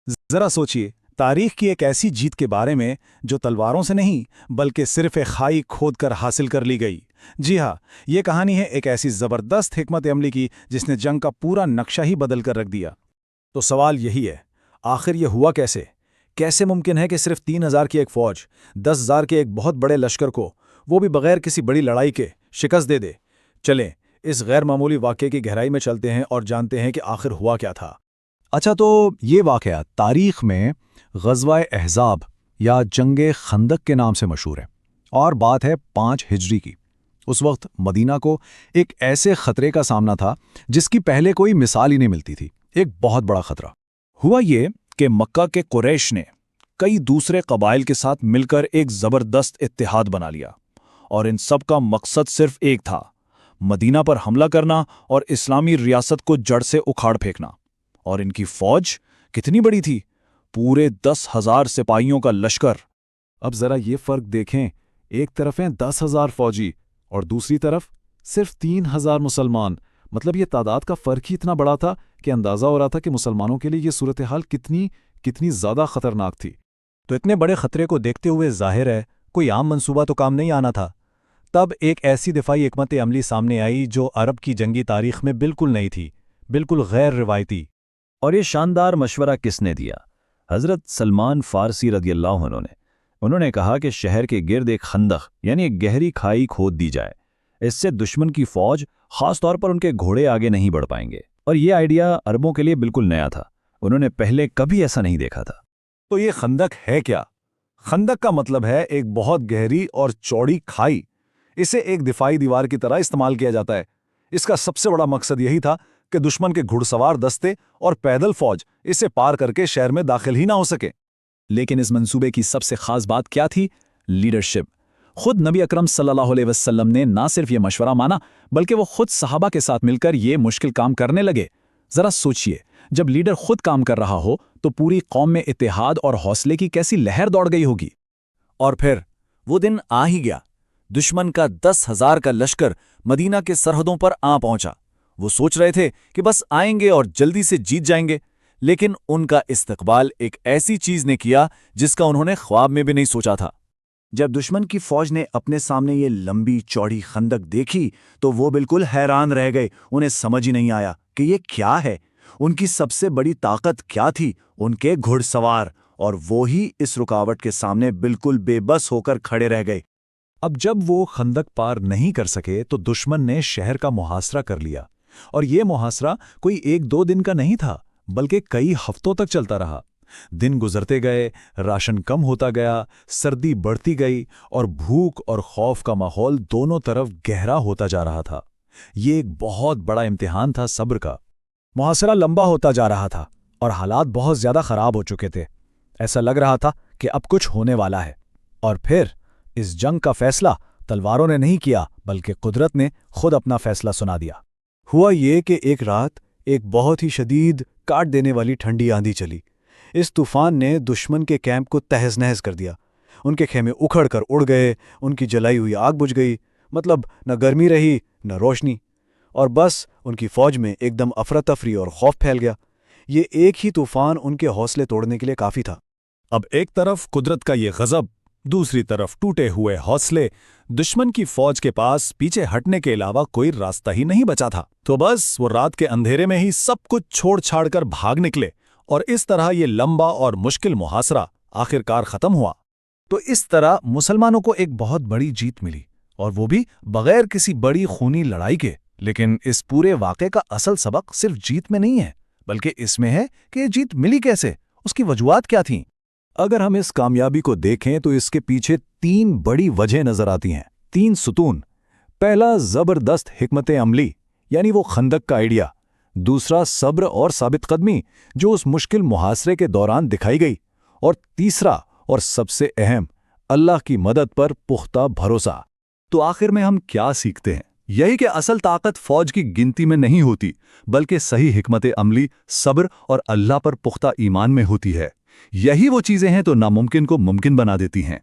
ذرا سوچیے، تاریخ کی ایک ایسی جیت کے بارے میں جو تلواروں سے نہیں بلکہ صرف ایک خائی کھود کر حاصل کر لی گئی۔ جی ہاں، یہ کہانی ہے ایک ایسی زبردست حکمت عملی کی جس نے جنگ کا پورا نقشہ ہی بدل کر رکھ دیا۔ تو سوال یہی ہے، آخر یہ ہوا کیسے؟ کیسے ممکن ہے کہ صرف 3,000 کی ایک فوج 10,000 کے ایک بہت بڑے لشکر کو، وہ بھی بغیر کسی بڑی لڑائی کے، شکست دے دے؟ چلیں اس غیر معمولی واقعے کی گہرائی میں چلتے ہیں اور جانتے ہیں کہ آخر ہوا کیا تھا۔ اچھا، تو یہ واقعہ تاریخ میں غزوہ احزاب یا جنگ خندق کے نام سے مشہور ہے، اور بات ہے 5 ہجری کی۔ اس وقت مدینہ کو ایک ایسے خطرے کا سامنا تھا جس کی پہلے کوئی مثال ہی نہیں ملتی تھی، ایک بہت بڑا خطرہ۔ ہوا یہ کہ مکہ کے قریش نے کئی دوسرے قبائل کے ساتھ مل کر ایک زبردست اتحاد بنا لیا، اور ان سب کا مقصد صرف ایک تھا، مدینہ پر حملہ کرنا اور اسلامی ریاست کو جڑ سے اکھاڑ پھینکنا۔ اور ان کی فوج کتنی بڑی تھی؟ پورے 10,000 سپاہیوں کا لشکر۔ اب ذرا یہ فرق دیکھیں، ایک طرف ہیں 10,000 فوجی اور دوسری طرف صرف 3,000 مسلمان۔ مطلب یہ تعداد کا فرق ہی اتنا بڑا تھا کہ اندازہ ہو رہا تھا کہ مسلمانوں کے لیے یہ صورتحال کتنی زیادہ خطرناک تھی۔ تو اتنے بڑے خطرے کو دیکھتے ہوئے ظاہر ہے کوئی عام منصوبہ تو کام نہیں آنا تھا۔ تب ایک ایسی دفاعی حکمت عملی سامنے آئی جو عرب کی جنگی تاریخ میں بالکل نہیں تھی، بالکل غیر روایتی۔ اور یہ شاندار مشورہ کس نے دیا؟ حضرت سلمان فارسی رضی اللہ عنہ نے۔ انہوں نے کہا کہ شہر کے گرد ایک خندق یعنی ایک گہری کھائی کھود دی جائے، اس سے دشمن کی فوج، خاص طور پر ان کے گھوڑے، آگے نہیں بڑھ پائیں گے۔ اور یہ آئیڈیا عربوں کے لیے بالکل نیا تھا، انہوں نے پہلے کبھی ایسا نہیں دیکھا تھا۔ تو یہ خندق ہے کیا؟ خندق کا مطلب ہے ایک بہت گہری اور چوڑی کھائی۔ اسے ایک دفاعی دیوار کی طرح استعمال کیا جاتا ہے۔ اس کا سب سے بڑا مقصد یہی تھا کہ دشمن کے گھڑ سوار دستے اور پیدل فوج اسے پار کر کے شہر میں داخل ہی نہ ہو سکے۔ لیکن اس منصوبے کی سب سے خاص بات کیا تھی؟ لیڈرشپ۔ خود نبی اکرم صلی اللہ علیہ وسلم نے نہ صرف یہ مشورہ مانا بلکہ وہ خود صحابہ کے ساتھ مل کر یہ مشکل کام کرنے لگے۔ ذرا سوچئے، جب لیڈر خود کام کر رہا ہو تو پوری قوم میں اتحاد اور حوصلے کی کیسی لہر دوڑ گئی ہوگی۔ اور پھر وہ دن آ ہی گیا، دشمن کا 10,000 کا لشکر مدینہ کے سرحدوں پر آ پہنچا۔ وہ سوچ رہے تھے کہ بس آئیں گے اور جلدی سے جیت جائیں گے، لیکن ان کا استقبال ایک ایسی چیز نے کیا جس کا انہوں نے خواب میں بھی نہیں سوچا تھا۔ جب دشمن کی فوج نے اپنے سامنے یہ لمبی چوڑی خندق دیکھی تو وہ بالکل حیران رہ گئے، انہیں سمجھ ہی نہیں آیا کہ یہ کیا ہے۔ ان کی سب سے بڑی طاقت کیا تھی؟ ان کے گھڑ سوار، اور وہی اس رکاوٹ کے سامنے بالکل بے بس ہو کر کھڑے رہ گئے۔ اب جب وہ خندق پار نہیں کر سکے تو دشمن نے شہر کا محاصرہ کر لیا، اور یہ محاصرہ کوئی 1-2 دن کا نہیں تھا بلکہ کئی ہفتوں تک چلتا رہا۔ دن گزرتے گئے، راشن کم ہوتا گیا، سردی بڑھتی گئی، اور بھوک اور خوف کا ماحول دونوں طرف گہرا ہوتا جا رہا تھا۔ یہ ایک بہت بڑا امتحان تھا صبر کا۔ محاصرہ لمبا ہوتا جا رہا تھا اور حالات بہت زیادہ خراب ہو چکے تھے۔ ایسا لگ رہا تھا کہ اب کچھ ہونے والا ہے۔ اور پھر اس جنگ کا فیصلہ تلواروں نے نہیں کیا بلکہ قدرت نے خود اپنا فیصلہ سنا دیا۔ ہوا یہ کہ ایک رات ایک بہت ہی شدید کاٹ دینے والی ٹھنڈی آندھی چلی۔ اس طوفان نے دشمن کے کیمپ کو تہز نہز کر دیا۔ ان کے خیمے اکھڑ کر اڑ گئے، ان کی جلائی ہوئی آگ بجھ گئی، مطلب نہ گرمی رہی نہ روشنی، اور بس ان کی فوج میں ایک دم افراتفری اور خوف پھیل گیا۔ یہ ایک ہی طوفان ان کے حوصلے توڑنے کے لیے کافی تھا۔ اب ایک طرف قدرت کا یہ غضب، دوسری طرف ٹوٹے ہوئے حوصلے۔ دشمن کی فوج کے پاس پیچھے ہٹنے کے علاوہ کوئی راستہ ہی نہیں بچا تھا، تو بس وہ رات کے اندھیرے میں ہی سب کچھ چھوڑ چھاڑ کر بھاگ نکلے، اور اس طرح یہ لمبا اور مشکل محاصرہ آخرکار ختم ہوا۔ تو اس طرح مسلمانوں کو ایک بہت بڑی جیت ملی، اور وہ بھی بغیر کسی بڑی خونی لڑائی کے۔ لیکن اس پورے واقعے کا اصل سبق صرف جیت میں نہیں ہے بلکہ اس میں ہے کہ یہ جیت ملی کیسے، اس کی وجوہات کیا تھیں۔ اگر ہم اس کامیابی کو دیکھیں تو اس کے پیچھے 3 بڑی وجہیں نظر آتی ہیں، 3 ستون۔ پہلا، زبردست حکمت عملی یعنی وہ خندق کا آئیڈیا۔ دوسرا، صبر اور ثابت قدمی جو اس مشکل محاصرے کے دوران دکھائی گئی۔ اور تیسرا اور سب سے اہم، اللہ کی مدد پر پختہ بھروسہ۔ تو آخر میں ہم کیا سیکھتے ہیں؟ یہی کہ اصل طاقت فوج کی گنتی میں نہیں ہوتی بلکہ صحیح حکمت عملی، صبر اور اللہ پر پختہ ایمان میں ہوتی ہے۔ یہی وہ چیزیں ہیں تو ناممکن کو ممکن بنا دیتی ہیں۔